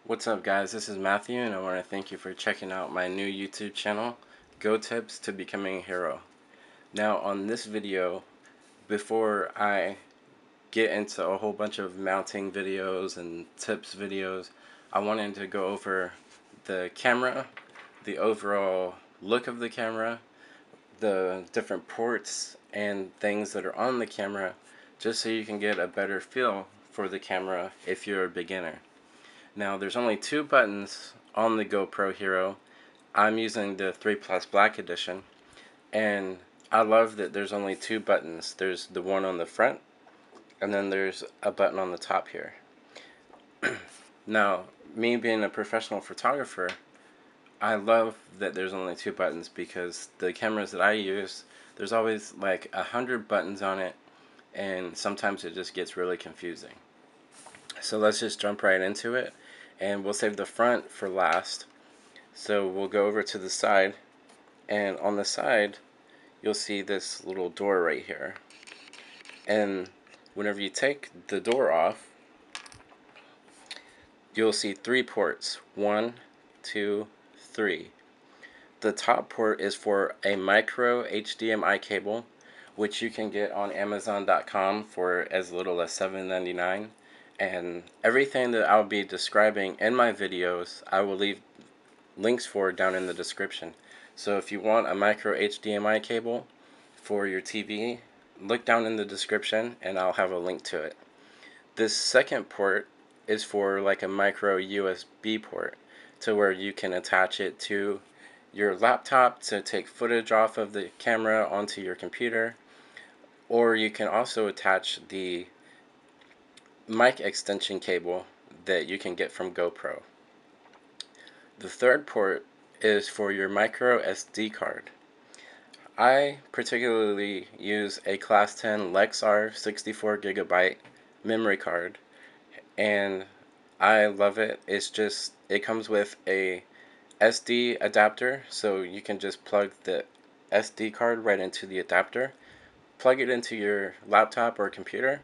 What's up guys, this is Matthew and I want to thank you for checking out my new YouTube channel, GoTips to Becoming a Hero. Now on this video, before I get into a whole bunch of mounting videos and tips videos, I wanted to go over the camera, the overall look of the camera, the different ports and things that are on the camera, just so you can get a better feel for the camera if you're a beginner. Now there's only two buttons on the GoPro Hero. I'm using the 3 Plus Black Edition, and I love that there's only two buttons. There's the one on the front, and then there's a button on the top here. Now, me being a professional photographer, I love that there's only two buttons because the cameras that I use, there's always like 100 buttons on it, and sometimes it just gets really confusing. So let's just jump right into it, and we'll save the front for last. So we'll go over to the side, and on the side you'll see this little door right here, and whenever you take the door off, you'll see three ports: 1, 2, 3. The top port is for a micro HDMI cable, which you can get on Amazon.com for as little as $7.99. And everything that I'll be describing in my videos, I will leave links for down in the description. So if you want a micro HDMI cable for your TV, look down in the description and I'll have a link to it. This second port is for like a micro USB port, to where you can attach it to your laptop to take footage off of the camera onto your computer, or you can also attach the mic extension cable that you can get from GoPro. The third port is for your micro SD card. I particularly use a Class 10 Lexar 64GB memory card, and I love it. It comes with a SD adapter, so you can just plug the SD card right into the adapter, plug it into your laptop or computer,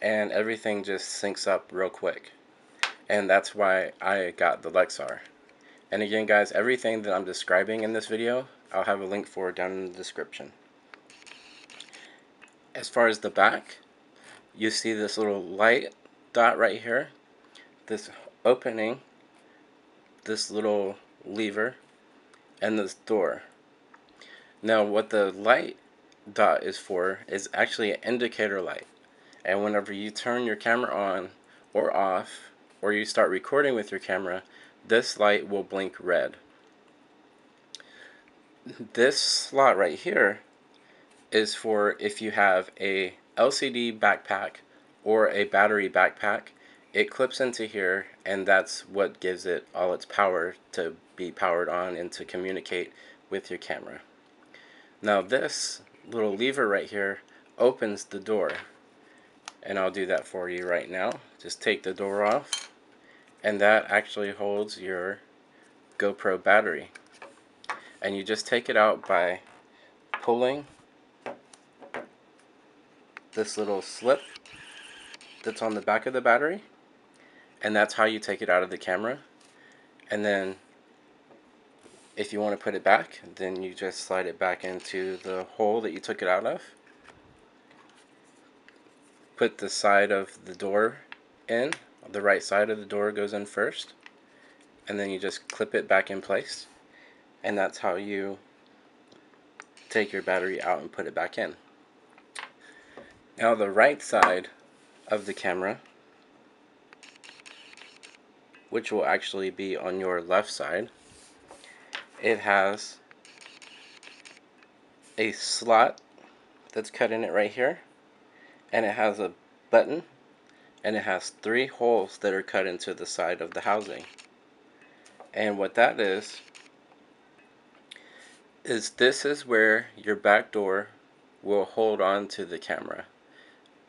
and everything just syncs up real quick. And that's why I got the Lexar. And again guys, everything that I'm describing in this video, I'll have a link for down in the description. As far as the back, you see this little light dot right here, this opening, this little lever, and this door. Now what the light dot is for is actually an indicator light, and whenever you turn your camera on or off, or you start recording with your camera, this light will blink red. This slot right here is for if you have a LCD backpack or a battery backpack. It clips into here, and that's what gives it all its power to be powered on and to communicate with your camera. Now this little lever right here opens the door, and I'll do that for you right now. Just take the door off, and that actually holds your GoPro battery. And you just take it out by pulling this little slip that's on the back of the battery, and that's how you take it out of the camera. And then if you want to put it back, then you just slide it back into the hole that you took it out of. Put the side of the door in. The right side of the door goes in first, and then you just clip it back in place, and that's how you take your battery out and put it back in. Now the right side of the camera, which will actually be on your left side, it has a slot that's cut in it right here, and it has a button, and it has 3 holes that are cut into the side of the housing. And what that is this is where your back door will hold on to the camera.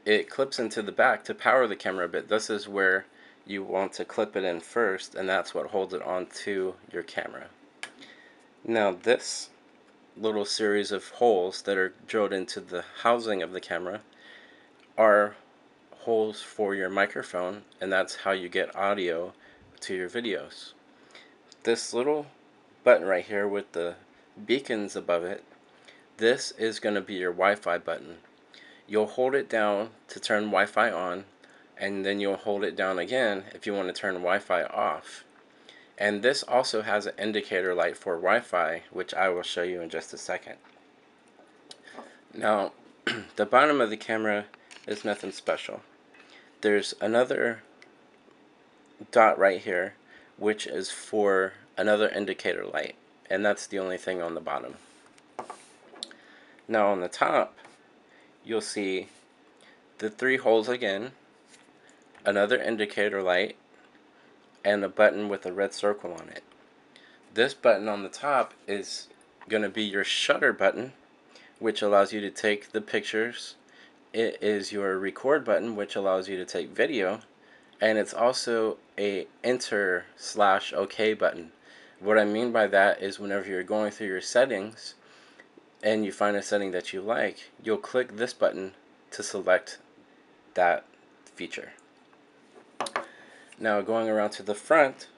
It clips into the back to power the camera, but this is where you want to clip it in first, and that's what holds it onto your camera. Now this little series of holes that are drilled into the housing of the camera are holes for your microphone, and that's how you get audio to your videos. This little button right here with the beacons above it, this is going to be your Wi-Fi button. You'll hold it down to turn Wi-Fi on, and then you'll hold it down again if you want to turn Wi-Fi off. And this also has an indicator light for Wi-Fi, which I will show you in just a second. Now, the bottom of the camera is nothing special. There's another dot right here, which is for another indicator light, and that's the only thing on the bottom. Now on the top, you'll see the 3 holes again, another indicator light, and a button with a red circle on it. This button on the top is going to be your shutter button, which allows you to take the pictures. It is your record button, which allows you to take video, and it's also a enter/OK button. What I mean by that is whenever you're going through your settings and you find a setting that you like, you'll click this button to select that feature. Now going around to the front,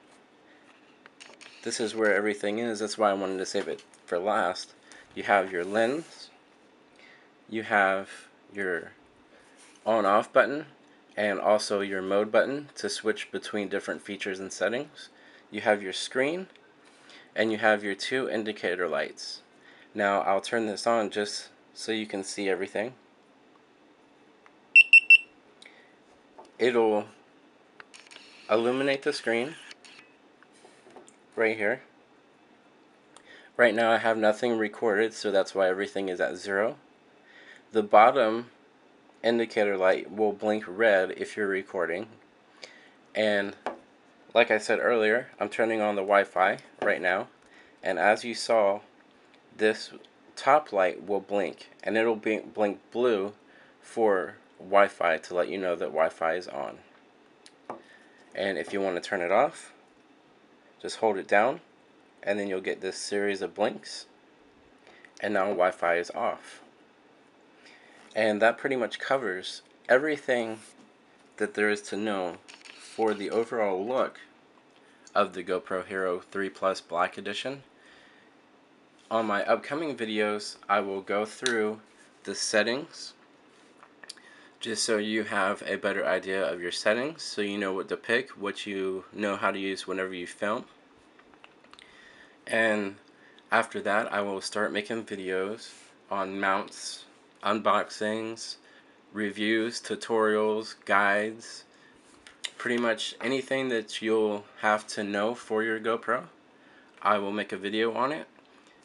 this is where everything is. That's why I wanted to save it for last. You have your lens, you have your on-off button, and also your mode button to switch between different features and settings. You have your screen, and you have your 2 indicator lights. Now I'll turn this on just so you can see everything. It'll illuminate the screen right here. Right now I have nothing recorded, so that's why everything is at 0. The bottom indicator light will blink red if you're recording, and like I said earlier, I'm turning on the Wi-Fi right now, and as you saw, this top light will blink, and it'll blink blue for Wi-Fi to let you know that Wi-Fi is on. And if you want to turn it off, just hold it down, and then you'll get this series of blinks, and now Wi-Fi is off. And that pretty much covers everything that there is to know for the overall look of the GoPro Hero 3 Plus Black Edition. On my upcoming videos, I will go through the settings just so you have a better idea of your settings, so you know what to pick, what you know how to use whenever you film. And after that, I will start making videos on mounts, unboxings, reviews, tutorials, guides, pretty much anything that you'll have to know for your GoPro. I will make a video on it.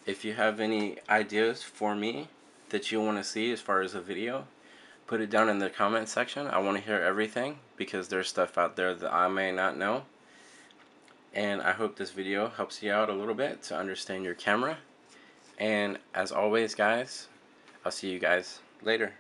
If you have any ideas for me that you want to see as far as a video, put it down in the comment section. I want to hear everything because there's stuff out there that I may not know. And I hope this video helps you out a little bit to understand your camera. And as always, guys, I'll see you guys later.